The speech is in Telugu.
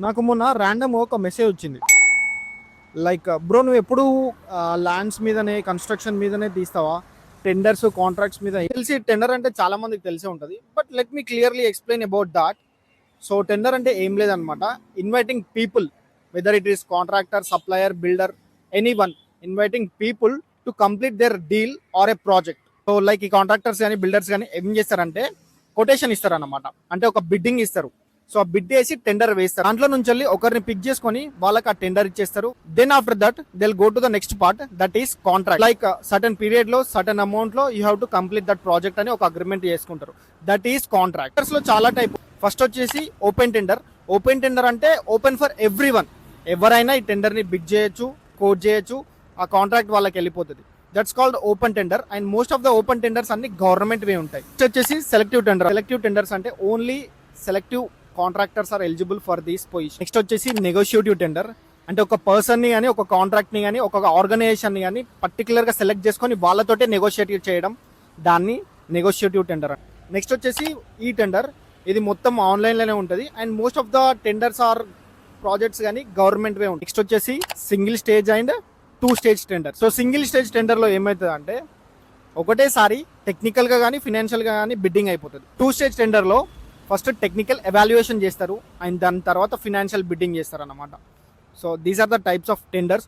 నాకు మొన్న ర్యాండమ్ ఒక మెసేజ్ వచ్చింది. లైక్ బ్రో నువ్వు ఎప్పుడు ల్యాండ్స్ మీదనే కన్స్ట్రక్షన్ మీదనే తీస్తావా, టెండర్స్ కాంట్రాక్ట్స్ మీద? తెలిసి టెండర్ అంటే చాలా మందికి తెలిసే ఉంటుంది, but let me clearly explain about that. So tender అంటే ఏం లేదనమాట, inviting people, whether it is contractor, supplier, builder, any one, inviting people to complete there deal are A project. So like ఈ కాంట్రాక్టర్స్ కానీ బిల్డర్స్ కానీ ఏం చేస్తారంటే కొటేషన్ ఇస్తారన్నమాట, అంటే ఒక బిడ్డింగ్ ఇస్తారు. సో ఆ బిడ్ వేసి టెండర్ వేస్తారు. దాంట్లో నుంచి వెళ్ళి ఒకరిని పిక్ చేసుకొని వాళ్ళకి ఆ టెండర్ ఇచ్చేస్తారు. Then after that they go to the next part, that is contract. Like certain period లో సర్టన్ అమౌంట్ లో you have to complete that project అని ఒక అగ్రిమెంట్ చేసుకుంటారు. దట్ ఈస్ కాంట్రాక్టర్స్ లో చాలా టైప్. ఫస్ట్ వచ్చేసి ఓపెన్ టెండర్. ఓపెన్ టెండర్ అంటే ఓపెన్ ఫర్ ఎవ్రీ వన్, ఎవరైనా ఈ టెండర్ ని బిడ్ చేయొచ్చు, కోట్ చేయొచ్చు, ఆ కాంట్రాక్ట్ వాళ్ళకి వెళ్ళిపోతుంది. That's called open tender. And most of the open tenders అన్ని గవర్నమెంట్ వే ఉంటాయి. నెక్స్ట్ వచ్చేసి సెలెక్టివ్ టెండర్. సెలెక్టివ్ టెండర్స్ అంటే only selective contractors are eligible for these position. Next వచ్చేసి నెగోషియేటివ్ టెండర్, అంటే ఒక పర్సన్ ని కానీ, ఒక కాంట్రాక్ట్ ని కానీ, ఒక ఆర్గనైజేషన్ ని కానీ పర్టికులర్ గా సెలెక్ట్ చేసుకొని వాళ్ళతోటే నెగోషియేట్ చేయడం, దాన్ని నెగోషియేటివ్ టెండర్. నెక్స్ట్ వచ్చేసి ఈ టెండర్, ఇది మొత్తం ఆన్లైన్ లోనే ఉంటుంది. And most of the tenders are projects కానీ గవర్నమెంట్ వే ఉంటాయి. నెక్స్ట్ వచ్చేసి single stage and 2 stage tender. So single stage tender లో ఏమవుతుంది అంటే ఒకటేసారి టెక్నికల్ గా కానీ ఫినాన్షియల్ గా కానీ బిడ్డింగ్ అయిపోతుంది. 2 స్టేజ్ టెండర్ లో ఫస్ట్ టెక్నికల్ ఎవాల్యుయేషన్ చేస్తారు అండ్ దాని తర్వాత ఫినాన్షియల్ బిడ్డింగ్ చేస్తారు అన్నమాట. So these are the types of tenders.